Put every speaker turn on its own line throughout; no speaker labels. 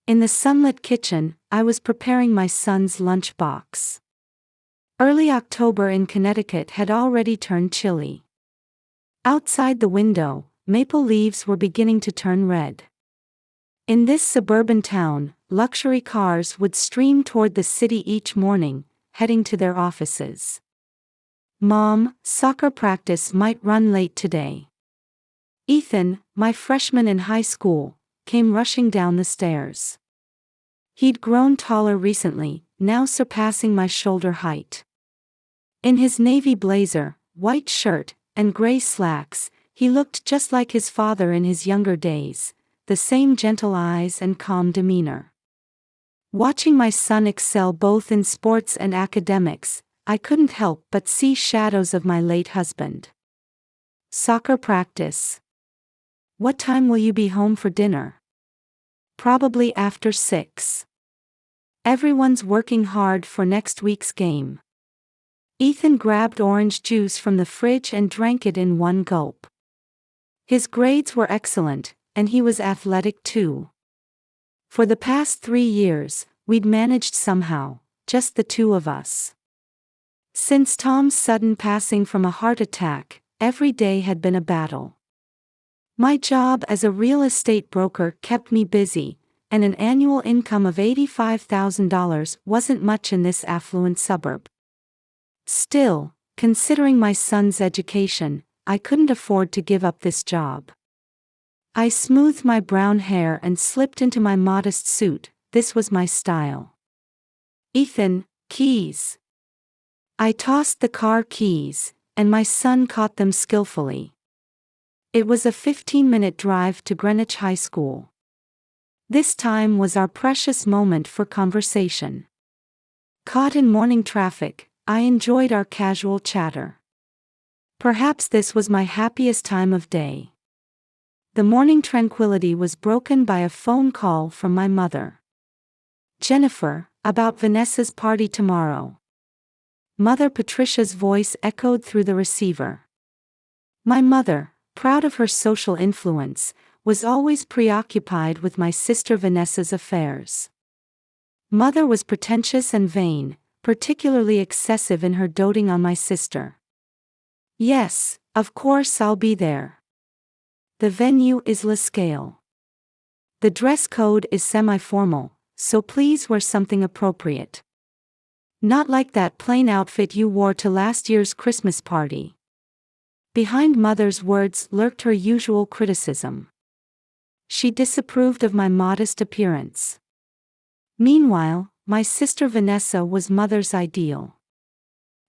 In the sunlit kitchen, I was preparing my son's lunch box. Early October in Connecticut had already turned chilly. Outside the window, maple leaves were beginning to turn red. In this suburban town, luxury cars would stream toward the city each morning, heading to their offices. "Mom, soccer practice might run late today." Ethan, my freshman in high school, came rushing down the stairs. He'd grown taller recently, now surpassing my shoulder height. In his navy blazer, white shirt, and gray slacks, he looked just like his father in his younger days, the same gentle eyes and calm demeanor. Watching my son excel both in sports and academics, I couldn't help but see shadows of my late husband. "Soccer practice. What time will you be home for dinner?" "Probably after 6. Everyone's working hard for next week's game." Ethan grabbed orange juice from the fridge and drank it in one gulp. His grades were excellent, and he was athletic too. For the past 3 years, we'd managed somehow, just the two of us. Since Tom's sudden passing from a heart attack, every day had been a battle. My job as a real estate broker kept me busy, and an annual income of $85,000 wasn't much in this affluent suburb. Still, considering my son's education, I couldn't afford to give up this job. I smoothed my brown hair and slipped into my modest suit. This was my style. "Ethan, keys." I tossed the car keys, and my son caught them skillfully. It was a 15-minute drive to Greenwich High School. This time was our precious moment for conversation. Caught in morning traffic, I enjoyed our casual chatter. Perhaps this was my happiest time of day. The morning tranquility was broken by a phone call from my mother. "Jennifer, about Vanessa's party tomorrow." Mother Patricia's voice echoed through the receiver. My mother, proud of her social influence, was always preoccupied with my sister Vanessa's affairs. Mother was pretentious and vain, particularly excessive in her doting on my sister. "Yes, of course I'll be there. The venue is La Scale. The dress code is semi-formal, so please wear something appropriate. Not like that plain outfit you wore to last year's Christmas party." Behind Mother's words lurked her usual criticism. She disapproved of my modest appearance. Meanwhile, my sister Vanessa was Mother's ideal.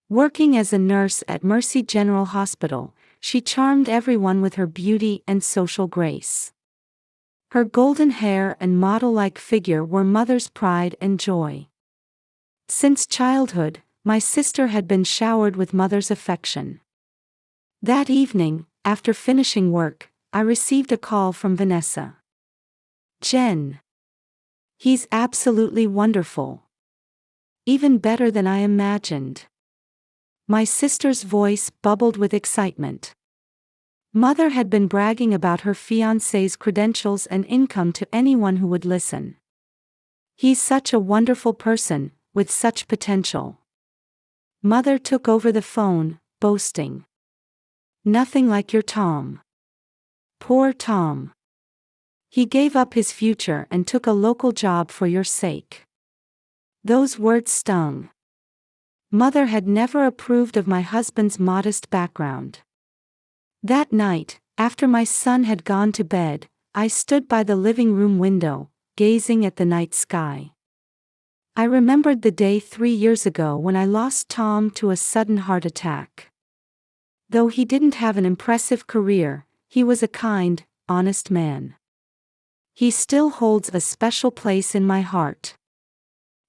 Working as a nurse at Mercy General Hospital, she charmed everyone with her beauty and social grace. Her golden hair and model-like figure were Mother's pride and joy. Since childhood, my sister had been showered with Mother's affection. That evening, after finishing work, I received a call from Vanessa. "Jen. He's absolutely wonderful. Even better than I imagined." My sister's voice bubbled with excitement. Mother had been bragging about her fiancé's credentials and income to anyone who would listen. "He's such a wonderful person, with such potential." Mother took over the phone, boasting. "Nothing like your Tom. Poor Tom. He gave up his future and took a local job for your sake." Those words stung. Mother had never approved of my husband's modest background. That night, after my son had gone to bed, I stood by the living room window, gazing at the night sky. I remembered the day 3 years ago when I lost Tom to a sudden heart attack. Though he didn't have an impressive career, he was a kind, honest man. He still holds a special place in my heart.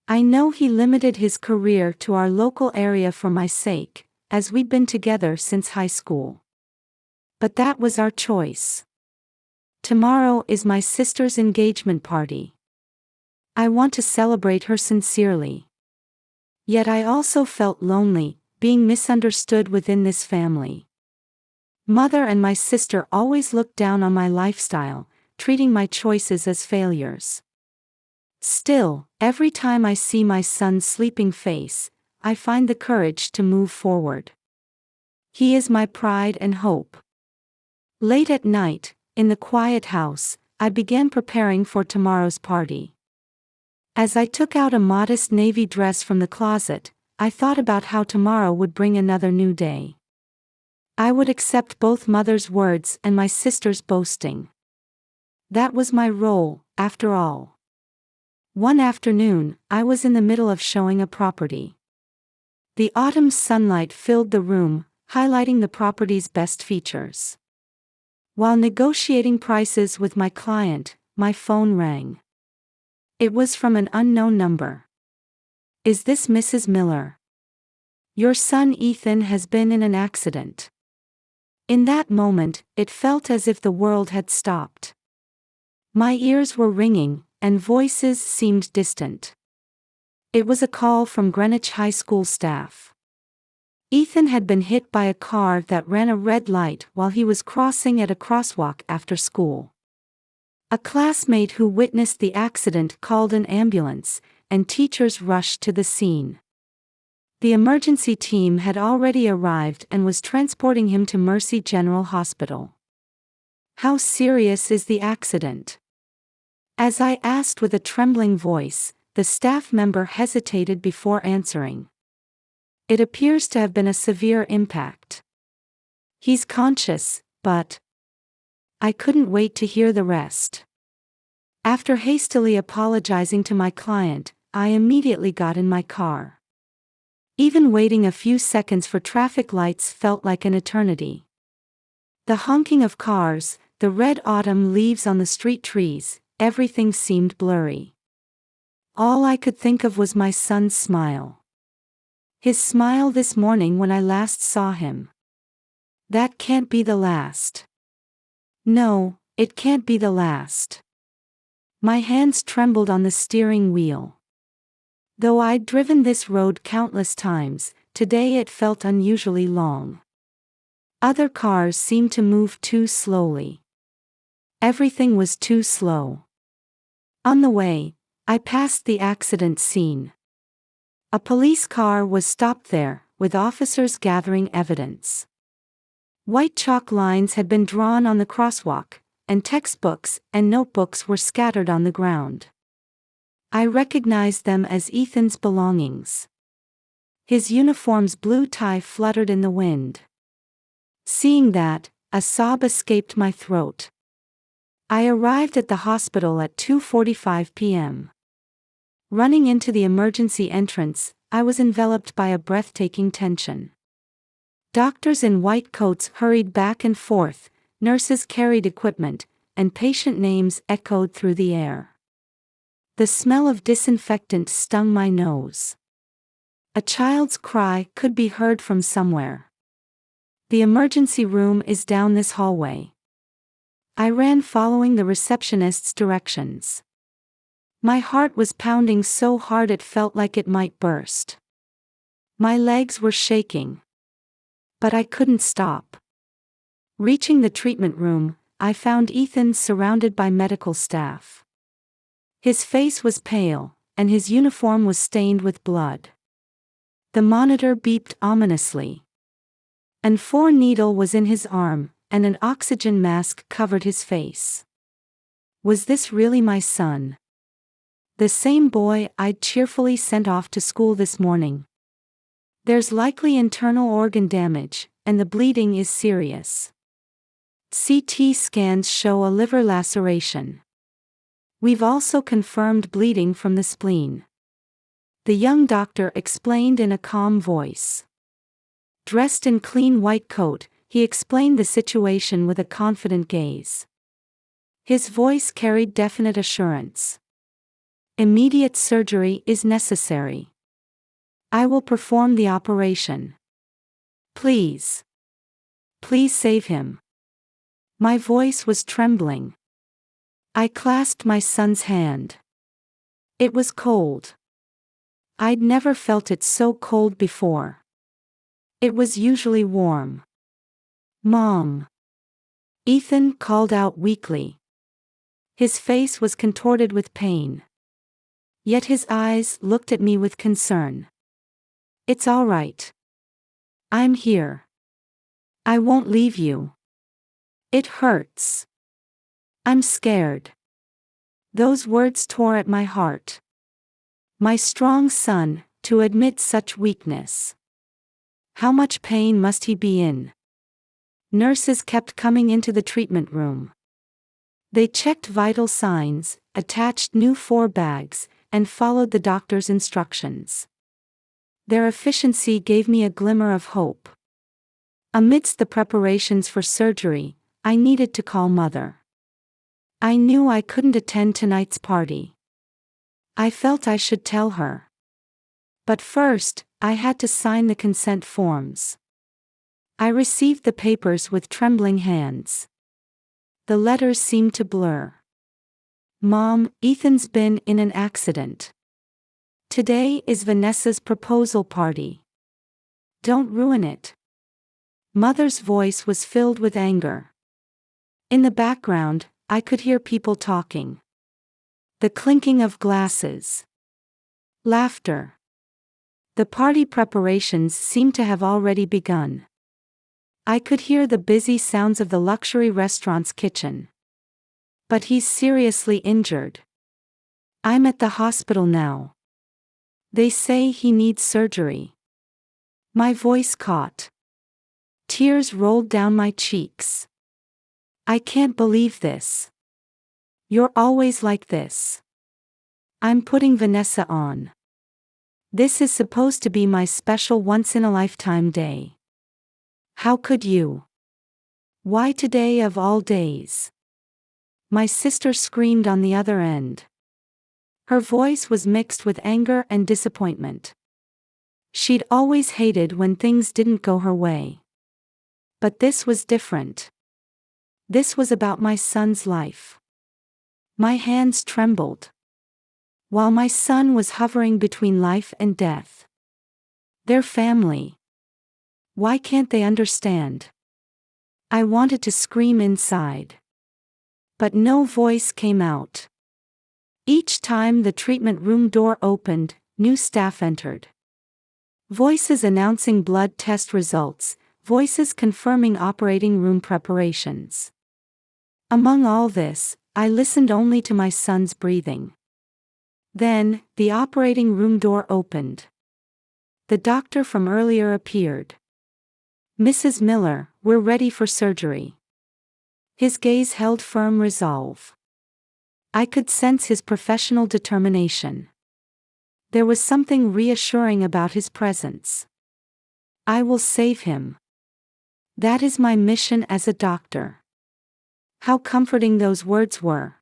I know he limited his career to our local area for my sake, as we'd been together since high school. But that was our choice. Tomorrow is my sister's engagement party. I want to celebrate her sincerely. Yet I also felt lonely, being misunderstood within this family. Mother and my sister always looked down on my lifestyle, treating my choices as failures. Still, every time I see my son's sleeping face, I find the courage to move forward. He is my pride and hope. Late at night, in the quiet house, I began preparing for tomorrow's party. As I took out a modest navy dress from the closet, I thought about how tomorrow would bring another new day. I would accept both mother's words and my sister's boasting. That was my role, after all. One afternoon, I was in the middle of showing a property. The autumn sunlight filled the room, highlighting the property's best features. While negotiating prices with my client, my phone rang. It was from an unknown number. "Is this Mrs. Miller? Your son Ethan has been in an accident." In that moment, it felt as if the world had stopped. My ears were ringing, and voices seemed distant. It was a call from Greenwich High School staff. Ethan had been hit by a car that ran a red light while he was crossing at a crosswalk after school. A classmate who witnessed the accident called an ambulance, and teachers rushed to the scene. The emergency team had already arrived and was transporting him to Mercy General Hospital. "How serious is the accident?" As I asked with a trembling voice, the staff member hesitated before answering. "It appears to have been a severe impact. He's conscious, but..." I couldn't wait to hear the rest. After hastily apologizing to my client, I immediately got in my car. Even waiting a few seconds for traffic lights felt like an eternity. The honking of cars, the red autumn leaves on the street trees, everything seemed blurry. All I could think of was my son's smile. His smile this morning when I last saw him. That can't be the last. No, it can't be the last. My hands trembled on the steering wheel. Though I'd driven this road countless times, today it felt unusually long. Other cars seemed to move too slowly. Everything was too slow. On the way, I passed the accident scene. A police car was stopped there, with officers gathering evidence. White chalk lines had been drawn on the crosswalk, and textbooks and notebooks were scattered on the ground. I recognized them as Ethan's belongings. His uniform's blue tie fluttered in the wind. Seeing that, a sob escaped my throat. I arrived at the hospital at 2:45 p.m. Running into the emergency entrance, I was enveloped by a breathtaking tension. Doctors in white coats hurried back and forth, nurses carried equipment, and patient names echoed through the air. The smell of disinfectant stung my nose. A child's cry could be heard from somewhere. "The emergency room is down this hallway." I ran following the receptionist's directions. My heart was pounding so hard it felt like it might burst. My legs were shaking. But I couldn't stop. Reaching the treatment room, I found Ethan surrounded by medical staff. His face was pale, and his uniform was stained with blood. The monitor beeped ominously. An 4 needle was in his arm, and an oxygen mask covered his face. Was this really my son? The same boy I'd cheerfully sent off to school this morning. "There's likely internal organ damage, and the bleeding is serious. CT scans show a liver laceration. We've also confirmed bleeding from the spleen," the young doctor explained in a calm voice. Dressed in clean white coat, he explained the situation with a confident gaze. His voice carried definite assurance. "Immediate surgery is necessary. I will perform the operation. Please. Please save him." My voice was trembling. I clasped my son's hand. It was cold. I'd never felt it so cold before. It was usually warm. "Mom." Ethan called out weakly. His face was contorted with pain. Yet his eyes looked at me with concern. "It's all right. I'm here. I won't leave you. It hurts. I'm scared." Those words tore at my heart. My strong son, to admit such weakness. How much pain must he be in? Nurses kept coming into the treatment room. They checked vital signs, attached new 4 bags, and followed the doctor's instructions. Their efficiency gave me a glimmer of hope. Amidst the preparations for surgery, I needed to call Mother. I knew I couldn't attend tonight's party. I felt I should tell her. But first, I had to sign the consent forms. I received the papers with trembling hands. The letters seemed to blur. "Mom, Ethan's been in an accident. Today is Vanessa's proposal party. Don't ruin it." Mother's voice was filled with anger. In the background, I could hear people talking. The clinking of glasses. Laughter. The party preparations seemed to have already begun. I could hear the busy sounds of the luxury restaurant's kitchen. "But he's seriously injured. I'm at the hospital now. They say he needs surgery." My voice caught. Tears rolled down my cheeks. "I can't believe this. You're always like this." "I'm putting Vanessa on. This is supposed to be my special once-in-a-lifetime day. How could you? Why today of all days?" My sister screamed on the other end. Her voice was mixed with anger and disappointment. She'd always hated when things didn't go her way. But this was different. This was about my son's life. My hands trembled. While my son was hovering between life and death. Their family. Why can't they understand? I wanted to scream inside. But no voice came out. Each time the treatment room door opened, new staff entered. Voices announcing blood test results, voices confirming operating room preparations. Among all this, I listened only to my son's breathing. Then, the operating room door opened. The doctor from earlier appeared. "Mrs. Miller, we're ready for surgery." His gaze held firm resolve. I could sense his professional determination. There was something reassuring about his presence. "I will save him. That is my mission as a doctor." How comforting those words were.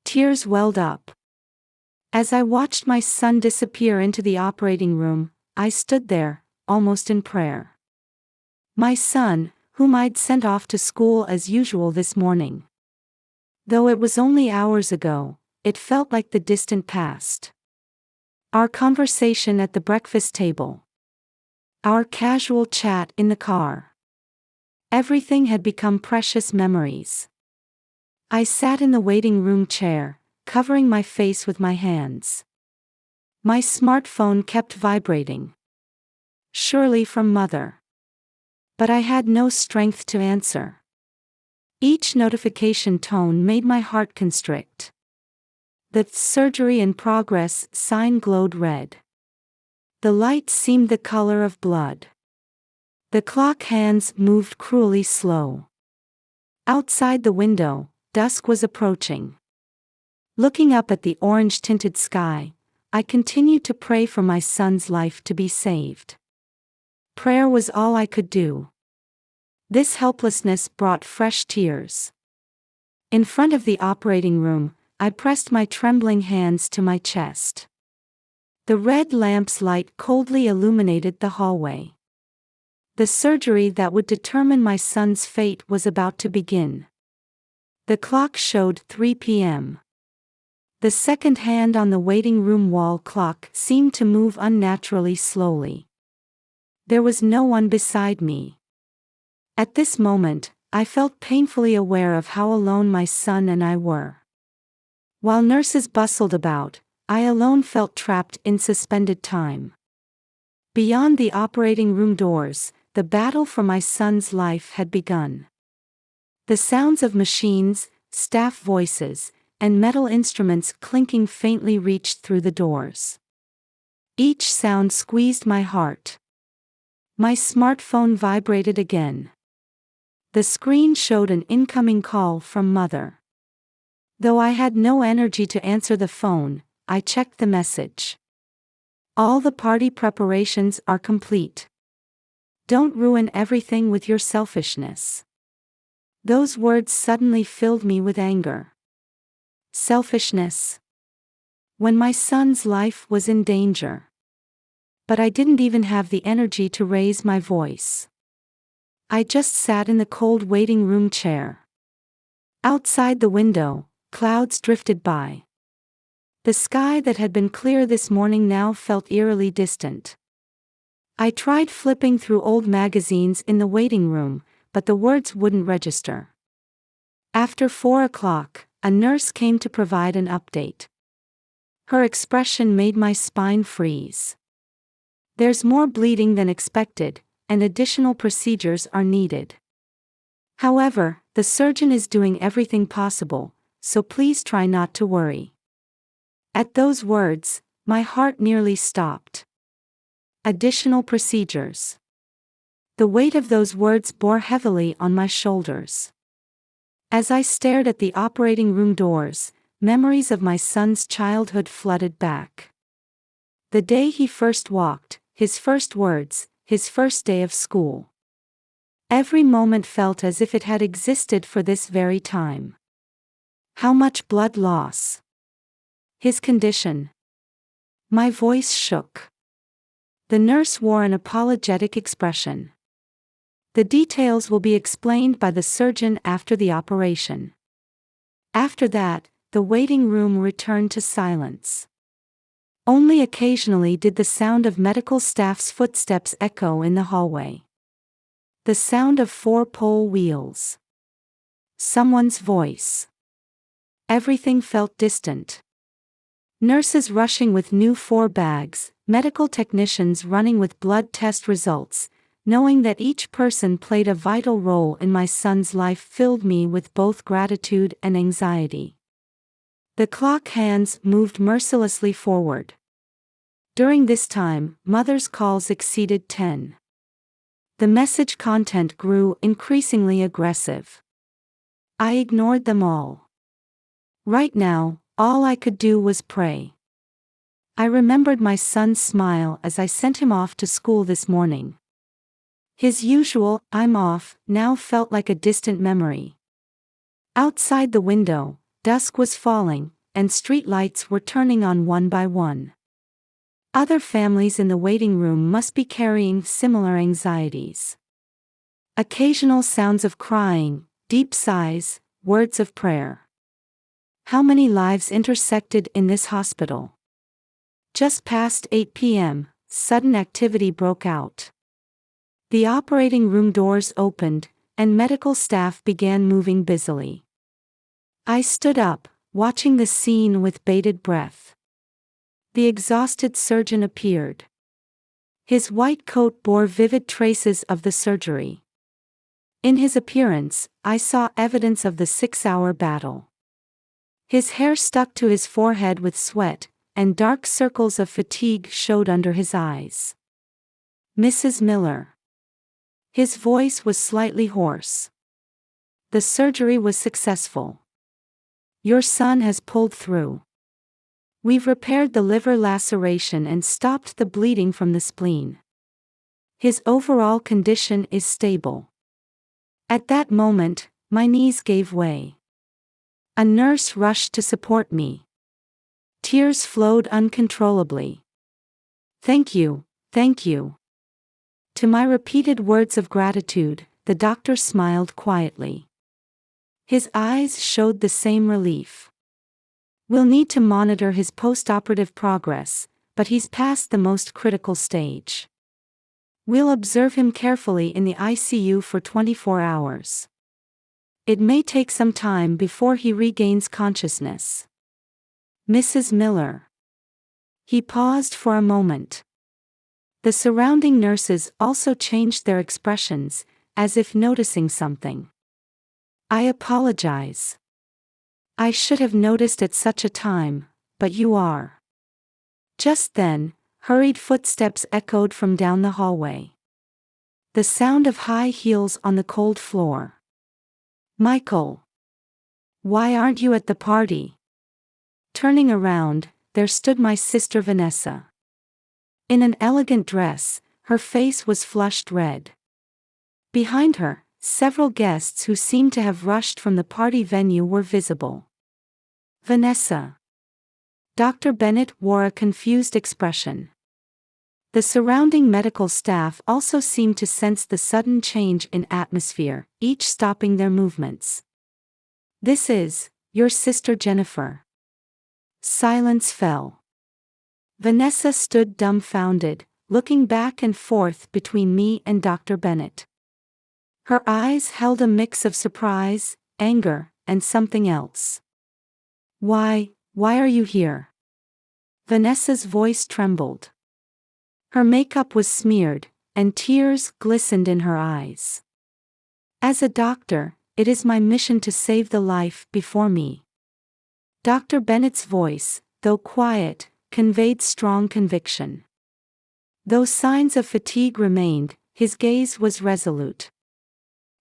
Tears welled up. As I watched my son disappear into the operating room, I stood there, almost in prayer. My son, whom I'd sent off to school as usual this morning. Though it was only hours ago, it felt like the distant past. Our conversation at the breakfast table. Our casual chat in the car. Everything had become precious memories. I sat in the waiting room chair, covering my face with my hands. My smartphone kept vibrating. Surely from Mother. But I had no strength to answer. Each notification tone made my heart constrict. The "surgery in progress" sign glowed red. The light seemed the color of blood. The clock hands moved cruelly slow. Outside the window, dusk was approaching. Looking up at the orange-tinted sky, I continued to pray for my son's life to be saved. Prayer was all I could do. This helplessness brought fresh tears. In front of the operating room, I pressed my trembling hands to my chest. The red lamp's light coldly illuminated the hallway. The surgery that would determine my son's fate was about to begin. The clock showed 3 p.m. The second hand on the waiting room wall clock seemed to move unnaturally slowly. There was no one beside me. At this moment, I felt painfully aware of how alone my son and I were. While nurses bustled about, I alone felt trapped in suspended time. Beyond the operating room doors, the battle for my son's life had begun. The sounds of machines, staff voices, and metal instruments clinking faintly reached through the doors. Each sound squeezed my heart. My smartphone vibrated again. The screen showed an incoming call from Mother. Though I had no energy to answer the phone, I checked the message. All the party preparations are complete. Don't ruin everything with your selfishness. Those words suddenly filled me with anger. Selfishness. When my son's life was in danger. But I didn't even have the energy to raise my voice. I just sat in the cold waiting room chair. Outside the window, clouds drifted by. The sky that had been clear this morning now felt eerily distant. I tried flipping through old magazines in the waiting room, but the words wouldn't register. After 4 o'clock, a nurse came to provide an update. Her expression made my spine freeze. There's more bleeding than expected, and additional procedures are needed. However, the surgeon is doing everything possible, so please try not to worry. At those words, my heart nearly stopped. Additional procedures. The weight of those words bore heavily on my shoulders. As I stared at the operating room doors, memories of my son's childhood flooded back. The day he first walked, his first words, his first day of school. Every moment felt as if it had existed for this very time. How much blood loss. His condition. My voice shook. The nurse wore an apologetic expression. The details will be explained by the surgeon after the operation. After that, the waiting room returned to silence. Only occasionally did the sound of medical staff's footsteps echo in the hallway. The sound of 4-pole wheels. Someone's voice. Everything felt distant. Nurses rushing with new 4 bags, medical technicians running with blood test results. Knowing that each person played a vital role in my son's life filled me with both gratitude and anxiety. The clock hands moved mercilessly forward. During this time, Mother's calls exceeded 10. The message content grew increasingly aggressive. I ignored them all. Right now, all I could do was pray. I remembered my son's smile as I sent him off to school this morning. His usual, "I'm off," now felt like a distant memory. Outside the window, dusk was falling, and street lights were turning on one by one. Other families in the waiting room must be carrying similar anxieties. Occasional sounds of crying, deep sighs, words of prayer. How many lives intersected in this hospital? Just past 8 p.m., sudden activity broke out. The operating room doors opened, and medical staff began moving busily. I stood up, watching the scene with bated breath. The exhausted surgeon appeared. His white coat bore vivid traces of the surgery. In his appearance, I saw evidence of the 6-hour battle. His hair stuck to his forehead with sweat, and dark circles of fatigue showed under his eyes. "Mrs. Miller." His voice was slightly hoarse. "The surgery was successful. Your son has pulled through. We've repaired the liver laceration and stopped the bleeding from the spleen. His overall condition is stable." At that moment, my knees gave way. A nurse rushed to support me. Tears flowed uncontrollably. "Thank you, thank you." To my repeated words of gratitude, the doctor smiled quietly. His eyes showed the same relief. "We'll need to monitor his post-operative progress, but he's past the most critical stage. We'll observe him carefully in the ICU for 24 hours. It may take some time before he regains consciousness." "Mrs. Miller." He paused for a moment. The surrounding nurses also changed their expressions, as if noticing something. I apologize. I should have noticed at such a time, but you are. Just then, hurried footsteps echoed from down the hallway. The sound of high heels on the cold floor. Michael. Why aren't you at the party? Turning around, there stood my sister Vanessa. In an elegant dress, her face was flushed red. Behind her, several guests who seemed to have rushed from the party venue were visible. Vanessa. Dr. Bennett wore a confused expression. The surrounding medical staff also seemed to sense the sudden change in atmosphere, each stopping their movements. This is your sister Jennifer. Silence fell. Vanessa stood dumbfounded, looking back and forth between me and Dr. Bennett. Her eyes held a mix of surprise, anger, and something else. Why are you here? Vanessa's voice trembled. Her makeup was smeared, and tears glistened in her eyes. As a doctor, it is my mission to save the life before me. Dr. Bennett's voice, though quiet, conveyed strong conviction. Though signs of fatigue remained, his gaze was resolute.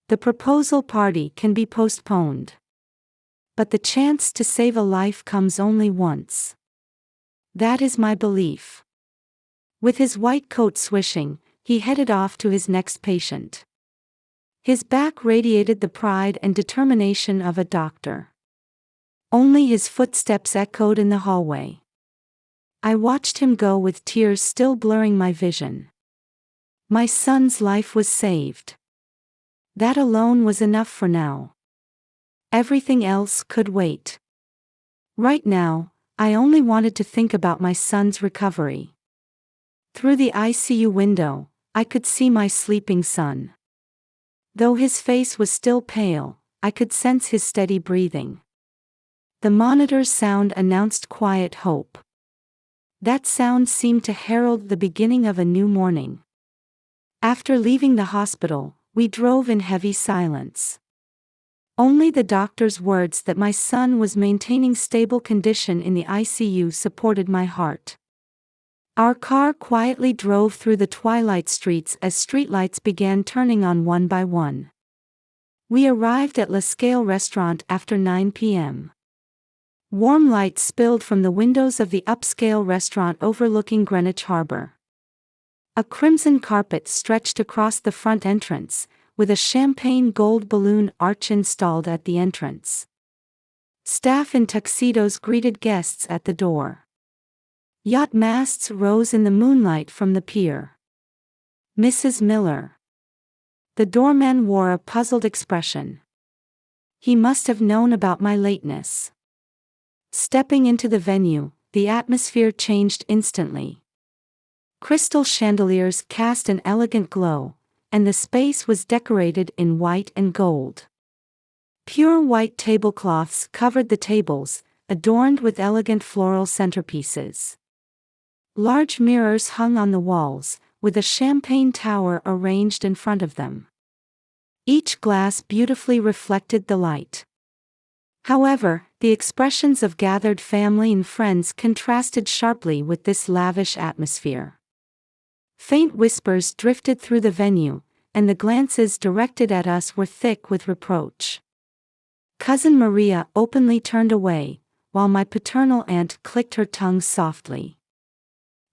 The proposal party can be postponed. But the chance to save a life comes only once. That is my belief. With his white coat swishing, he headed off to his next patient. His back radiated the pride and determination of a doctor. Only his footsteps echoed in the hallway. I watched him go with tears still blurring my vision. My son's life was saved. That alone was enough for now. Everything else could wait. Right now, I only wanted to think about my son's recovery. Through the ICU window, I could see my sleeping son. Though his face was still pale, I could sense his steady breathing. The monitor's sound announced quiet hope. That sound seemed to herald the beginning of a new morning. After leaving the hospital, we drove in heavy silence. Only the doctor's words that my son was maintaining stable condition in the ICU supported my heart. Our car quietly drove through the twilight streets as streetlights began turning on one by one. We arrived at La Scale restaurant after 9 p.m. Warm light spilled from the windows of the upscale restaurant overlooking Greenwich Harbor. A crimson carpet stretched across the front entrance, with a champagne gold balloon arch installed at the entrance. Staff in tuxedos greeted guests at the door. Yacht masts rose in the moonlight from the pier. Mrs. Miller. The doorman wore a puzzled expression. He must have known about my lateness. Stepping into the venue, the atmosphere changed instantly. Crystal chandeliers cast an elegant glow, and the space was decorated in white and gold. Pure white tablecloths covered the tables, adorned with elegant floral centerpieces. Large mirrors hung on the walls, with a champagne tower arranged in front of them. Each glass beautifully reflected the light. However, the expressions of gathered family and friends contrasted sharply with this lavish atmosphere. Faint whispers drifted through the venue, and the glances directed at us were thick with reproach. Cousin Maria openly turned away, while my paternal aunt clicked her tongue softly.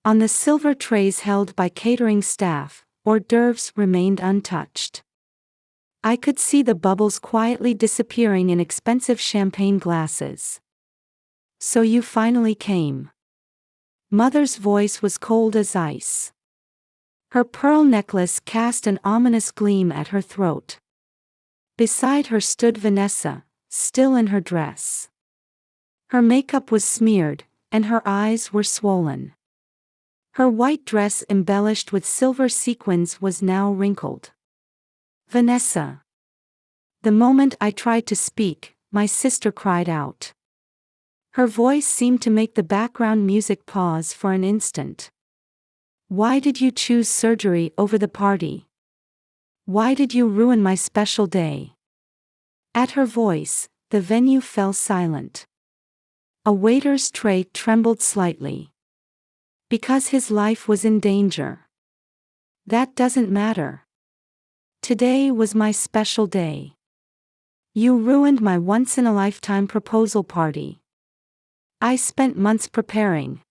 On the silver trays held by catering staff, hors d'oeuvres remained untouched. I could see the bubbles quietly disappearing in expensive champagne glasses. So you finally came. Mother's voice was cold as ice. Her pearl necklace cast an ominous gleam at her throat. Beside her stood Vanessa, still in her dress. Her makeup was smeared, and her eyes were swollen. Her white dress embellished with silver sequins was now wrinkled. Vanessa. The moment I tried to speak, my sister cried out. Her voice seemed to make the background music pause for an instant. Why did you choose surgery over the party? Why did you ruin my special day? At her voice, the venue fell silent. A waiter's tray trembled slightly. Because his life was in danger. That doesn't matter. Today was my special day. You ruined my once-in-a-lifetime proposal party. I spent months preparing.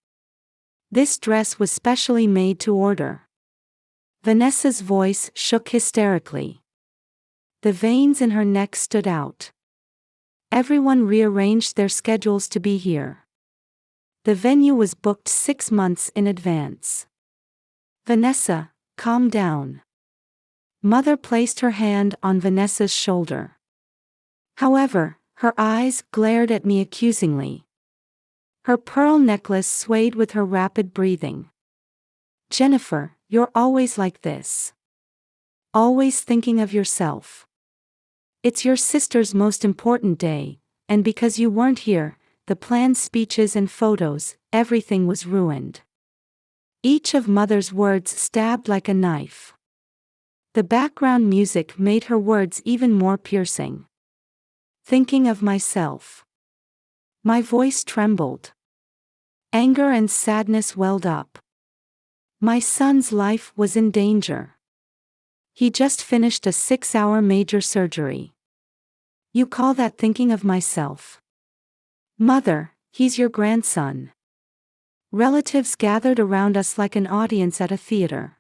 This dress was specially made to order. Vanessa's voice shook hysterically. The veins in her neck stood out. Everyone rearranged their schedules to be here. The venue was booked 6 months in advance. Vanessa, calm down. Mother placed her hand on Vanessa's shoulder. However, her eyes glared at me accusingly. Her pearl necklace swayed with her rapid breathing. Jennifer, you're always like this. Always thinking of yourself. It's your sister's most important day, and because you weren't here, the planned speeches and photos, everything was ruined. Each of Mother's words stabbed like a knife. The background music made her words even more piercing. Thinking of myself. My voice trembled. Anger and sadness welled up. My son's life was in danger. He just finished a 6-hour major surgery. You call that thinking of myself? Mother, he's your grandson. Relatives gathered around us like an audience at a theater.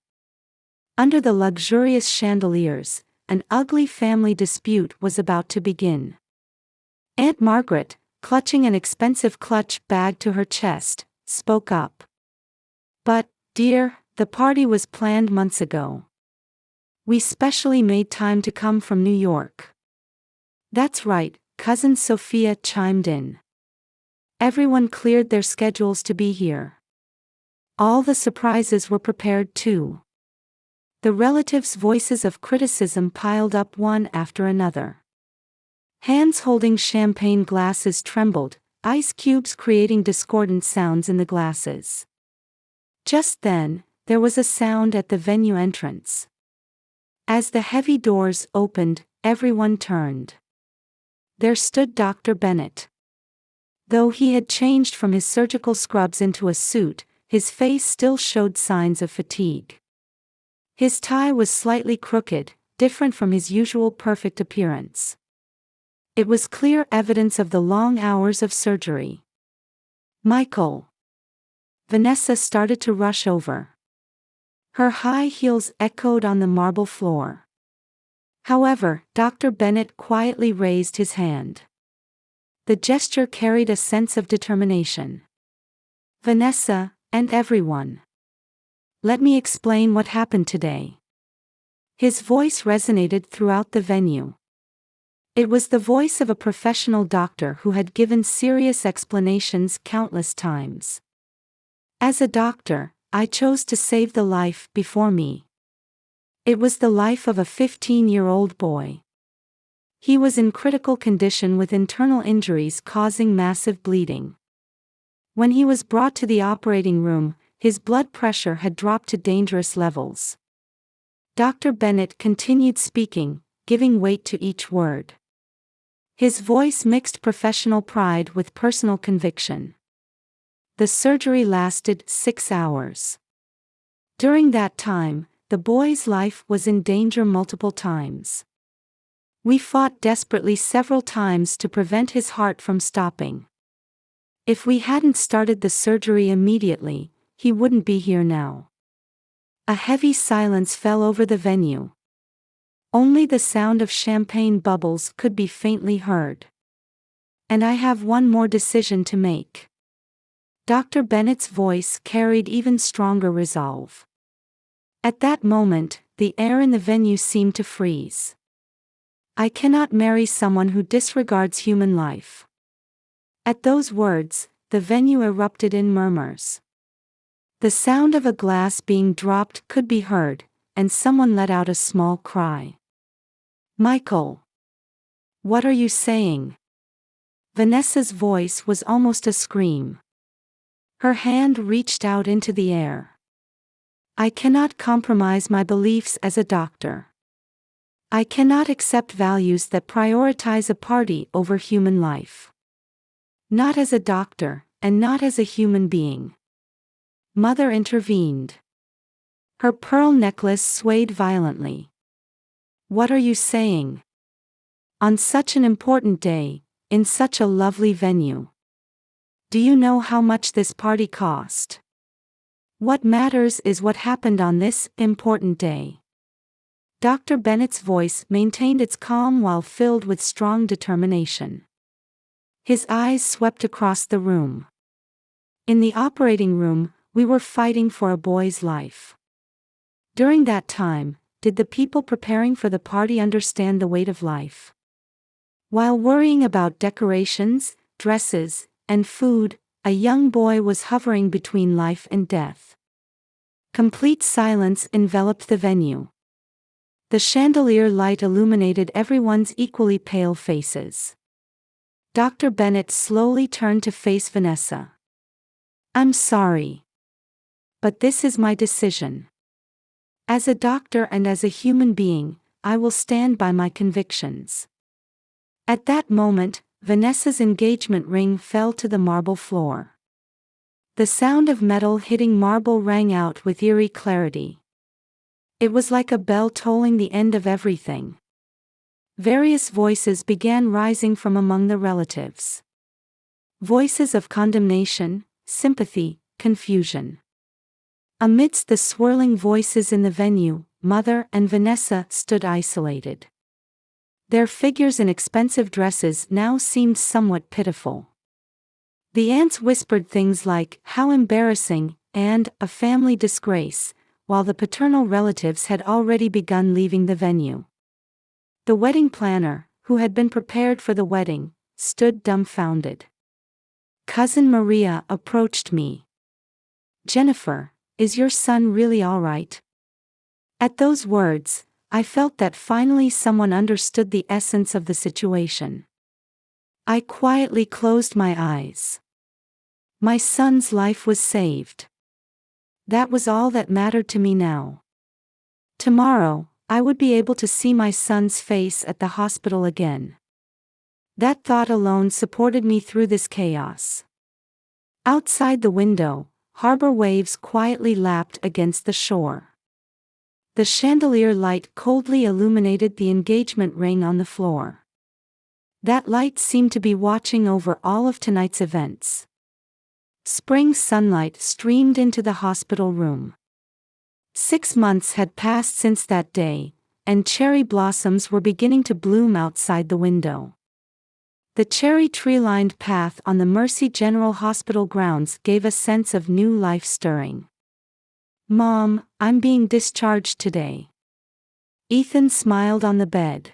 Under the luxurious chandeliers, an ugly family dispute was about to begin. Aunt Margaret, clutching an expensive clutch bag to her chest, spoke up. But, dear, the party was planned months ago. We specially made time to come from New York. That's right, Cousin Sophia chimed in. Everyone cleared their schedules to be here. All the surprises were prepared too. The relatives' voices of criticism piled up one after another. Hands holding champagne glasses trembled, ice cubes creating discordant sounds in the glasses. Just then, there was a sound at the venue entrance. As the heavy doors opened, everyone turned. There stood Dr. Bennett. Though he had changed from his surgical scrubs into a suit, his face still showed signs of fatigue. His tie was slightly crooked, different from his usual perfect appearance. It was clear evidence of the long hours of surgery. Michael. Vanessa started to rush over. Her high heels echoed on the marble floor. However, Dr. Bennett quietly raised his hand. The gesture carried a sense of determination. Vanessa, and everyone. Let me explain what happened today. His voice resonated throughout the venue. It was the voice of a professional doctor who had given serious explanations countless times. As a doctor, I chose to save the life before me. It was the life of a 15-year-old boy. He was in critical condition with internal injuries causing massive bleeding. When he was brought to the operating room, his blood pressure had dropped to dangerous levels. Dr. Bennett continued speaking, giving weight to each word. His voice mixed professional pride with personal conviction. The surgery lasted 6 hours. During that time, the boy's life was in danger multiple times. We fought desperately several times to prevent his heart from stopping. If we hadn't started the surgery immediately, he wouldn't be here now. A heavy silence fell over the venue. Only the sound of champagne bubbles could be faintly heard. And I have one more decision to make. Dr. Bennett's voice carried even stronger resolve. At that moment, the air in the venue seemed to freeze. I cannot marry someone who disregards human life. At those words, the venue erupted in murmurs. The sound of a glass being dropped could be heard, and someone let out a small cry. Michael! What are you saying? Vanessa's voice was almost a scream. Her hand reached out into the air. I cannot compromise my beliefs as a doctor. I cannot accept values that prioritize a party over human life. Not as a doctor, and not as a human being. Mother intervened. Her pearl necklace swayed violently. What are you saying? On such an important day, in such a lovely venue. Do you know how much this party cost? What matters is what happened on this important day. Dr. Bennett's voice maintained its calm while filled with strong determination. His eyes swept across the room. In the operating room, we were fighting for a boy's life. During that time, did the people preparing for the party understand the weight of life? While worrying about decorations, dresses, and food, a young boy was hovering between life and death. Complete silence enveloped the venue. The chandelier light illuminated everyone's equally pale faces. Dr. Bennett slowly turned to face Vanessa. I'm sorry. But this is my decision. As a doctor and as a human being, I will stand by my convictions. At that moment, Vanessa's engagement ring fell to the marble floor. The sound of metal hitting marble rang out with eerie clarity. It was like a bell tolling the end of everything. Various voices began rising from among the relatives. Voices of condemnation, sympathy, confusion. Amidst the swirling voices in the venue, Mother and Vanessa stood isolated. Their figures in expensive dresses now seemed somewhat pitiful. The aunts whispered things like, "How embarrassing," and "a family disgrace," while the paternal relatives had already begun leaving the venue. The wedding planner, who had been prepared for the wedding, stood dumbfounded. Cousin Maria approached me. "Jennifer, is your son really all right?" At those words, I felt that finally someone understood the essence of the situation. I quietly closed my eyes. My son's life was saved. That was all that mattered to me now. Tomorrow, I would be able to see my son's face at the hospital again. That thought alone supported me through this chaos. Outside the window, harbor waves quietly lapped against the shore. The chandelier light coldly illuminated the engagement ring on the floor. That light seemed to be watching over all of tonight's events. Spring sunlight streamed into the hospital room. 6 months had passed since that day, and cherry blossoms were beginning to bloom outside the window. The cherry tree-lined path on the Mercy General Hospital grounds gave a sense of new life stirring. "Mom, I'm being discharged today." Ethan smiled on the bed.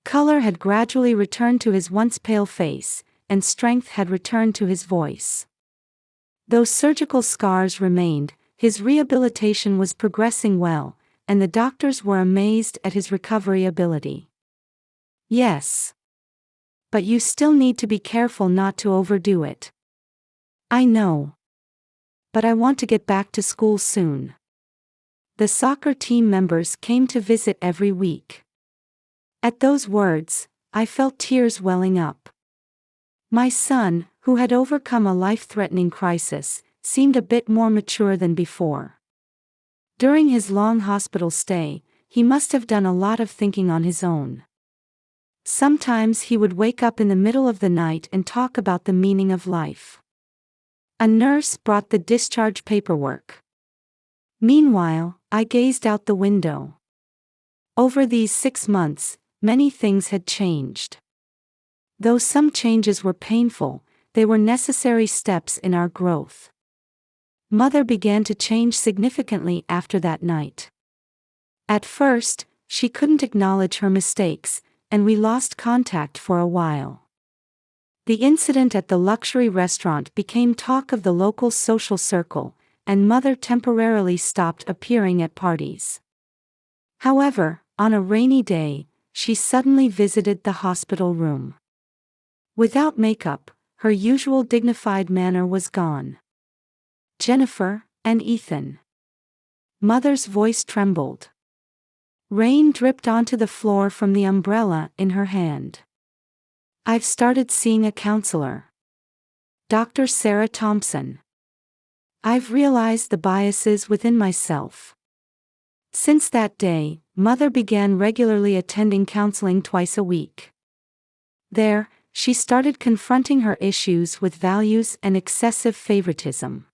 Color had gradually returned to his once pale face, and strength had returned to his voice. Though surgical scars remained, his rehabilitation was progressing well, and the doctors were amazed at his recovery ability. "Yes. But you still need to be careful not to overdo it." "I know. But I want to get back to school soon." The soccer team members came to visit every week. At those words, I felt tears welling up. My son, who had overcome a life-threatening crisis, seemed a bit more mature than before. During his long hospital stay, he must have done a lot of thinking on his own. Sometimes he would wake up in the middle of the night and talk about the meaning of life. A nurse brought the discharge paperwork. Meanwhile, I gazed out the window. Over these 6 months, many things had changed. Though some changes were painful, they were necessary steps in our growth. Mother began to change significantly after that night. At first, she couldn't acknowledge her mistakes, and we lost contact for a while. The incident at the luxury restaurant became talk of the local social circle, and Mother temporarily stopped appearing at parties. However, on a rainy day, she suddenly visited the hospital room. Without makeup, her usual dignified manner was gone. "Jennifer and Ethan." Mother's voice trembled. Rain dripped onto the floor from the umbrella in her hand. "I've started seeing a counselor. Dr. Sarah Thompson. I've realized the biases within myself." Since that day, Mother began regularly attending counseling twice a week. There, she started confronting her issues with values and excessive favoritism.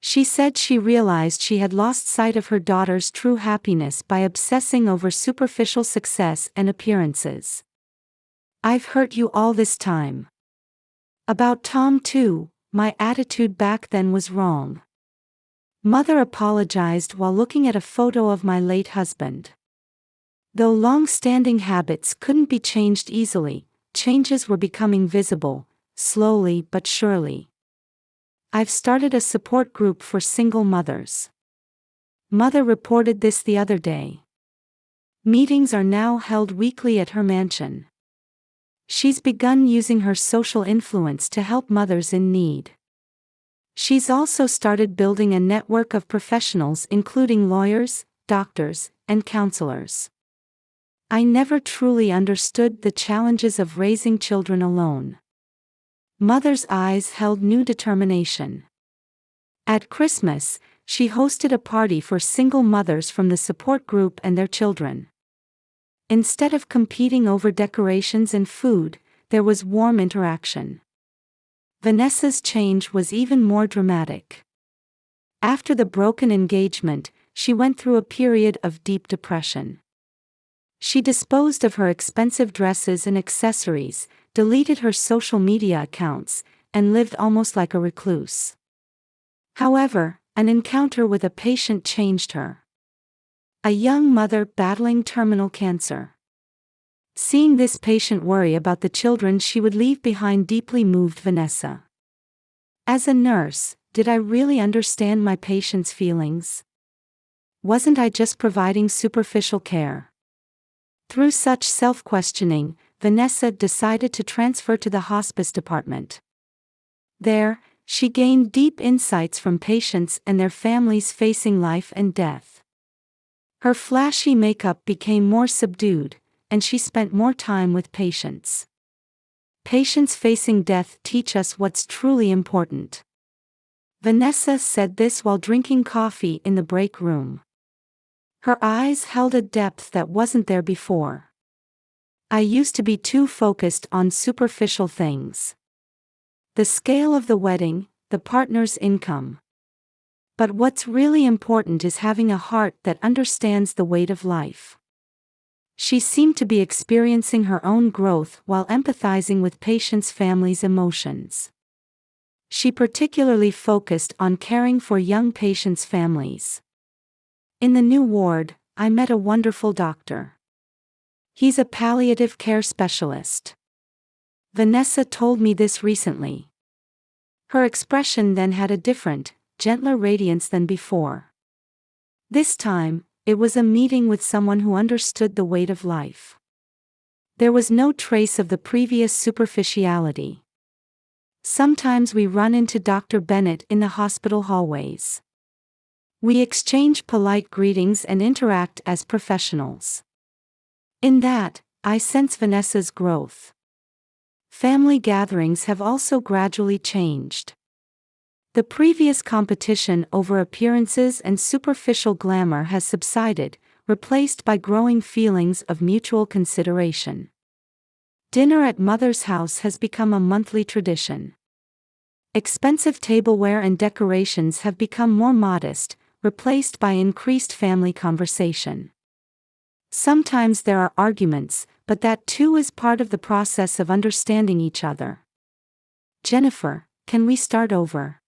She said she realized she had lost sight of her daughter's true happiness by obsessing over superficial success and appearances. "I've hurt you all this time. About Tom too, my attitude back then was wrong." Mother apologized while looking at a photo of my late husband. Though long-standing habits couldn't be changed easily, changes were becoming visible, slowly but surely. "I've started a support group for single mothers." Mother reported this the other day. Meetings are now held weekly at her mansion. She's begun using her social influence to help mothers in need. She's also started building a network of professionals including lawyers, doctors, and counselors. "I never truly understood the challenges of raising children alone." Mother's eyes held new determination. At Christmas, she hosted a party for single mothers from the support group and their children. Instead of competing over decorations and food, there was warm interaction. Vanessa's change was even more dramatic. After the broken engagement, she went through a period of deep depression. She disposed of her expensive dresses and accessories, deleted her social media accounts, and lived almost like a recluse. However, an encounter with a patient changed her. A young mother battling terminal cancer. Seeing this patient worry about the children she would leave behind deeply moved Vanessa. "As a nurse, did I really understand my patient's feelings? Wasn't I just providing superficial care?" Through such self-questioning, Vanessa decided to transfer to the hospice department. There, she gained deep insights from patients and their families facing life and death. Her flashy makeup became more subdued, and she spent more time with patients. Patients facing death teach us what's truly important. Vanessa said this while drinking coffee in the break room. Her eyes held a depth that wasn't there before. "I used to be too focused on superficial things. The scale of the wedding, the partner's income. But what's really important is having a heart that understands the weight of life." She seemed to be experiencing her own growth while empathizing with patients' families' emotions. She particularly focused on caring for young patients' families. "In the new ward, I met a wonderful doctor. He's a palliative care specialist." Vanessa told me this recently. Her expression then had a different, gentler radiance than before. This time, it was a meeting with someone who understood the weight of life. There was no trace of the previous superficiality. Sometimes we run into Dr. Bennett in the hospital hallways. We exchange polite greetings and interact as professionals. In that, I sense Vanessa's growth. Family gatherings have also gradually changed. The previous competition over appearances and superficial glamour has subsided, replaced by growing feelings of mutual consideration. Dinner at Mother's house has become a monthly tradition. Expensive tableware and decorations have become more modest, replaced by increased family conversation. Sometimes there are arguments, but that too is part of the process of understanding each other. "Jennifer, can we start over?"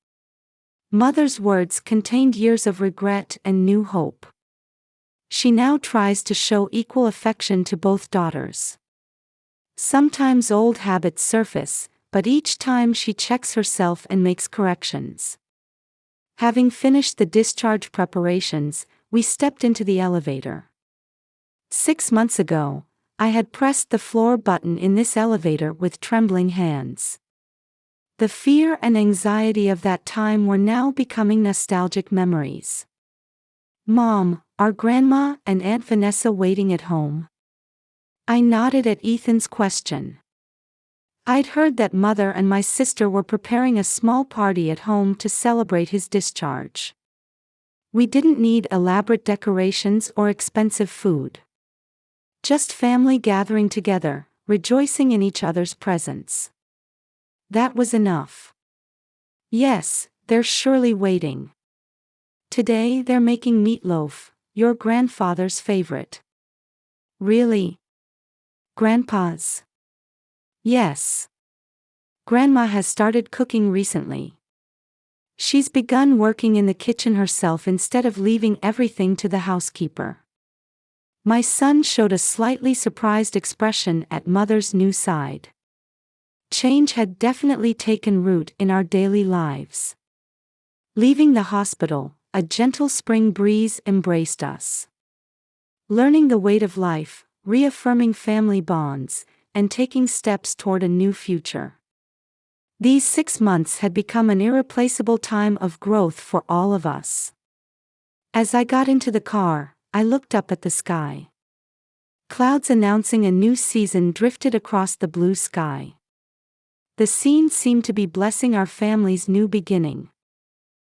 Mother's words contained years of regret and new hope. She now tries to show equal affection to both daughters. Sometimes old habits surface, but each time she checks herself and makes corrections. Having finished the discharge preparations, we stepped into the elevator. 6 months ago, I had pressed the floor button in this elevator with trembling hands. The fear and anxiety of that time were now becoming nostalgic memories. Mom, are Grandma and Aunt Vanessa waiting at home? I nodded at Ethan's question. I'd heard that Mother and my sister were preparing a small party at home to celebrate his discharge. We didn't need elaborate decorations or expensive food. Just family gathering together, rejoicing in each other's presence. That was enough. Yes, they're surely waiting. Today they're making meatloaf, your grandfather's favorite. Really? Grandpa's? Yes. Grandma has started cooking recently. She's begun working in the kitchen herself instead of leaving everything to the housekeeper. My son showed a slightly surprised expression at Mother's new side. Change had definitely taken root in our daily lives. Leaving the hospital, a gentle spring breeze embraced us. Learning the weight of life, reaffirming family bonds, and taking steps toward a new future. These 6 months had become an irreplaceable time of growth for all of us. As I got into the car, I looked up at the sky. Clouds announcing a new season drifted across the blue sky. The scene seemed to be blessing our family's new beginning.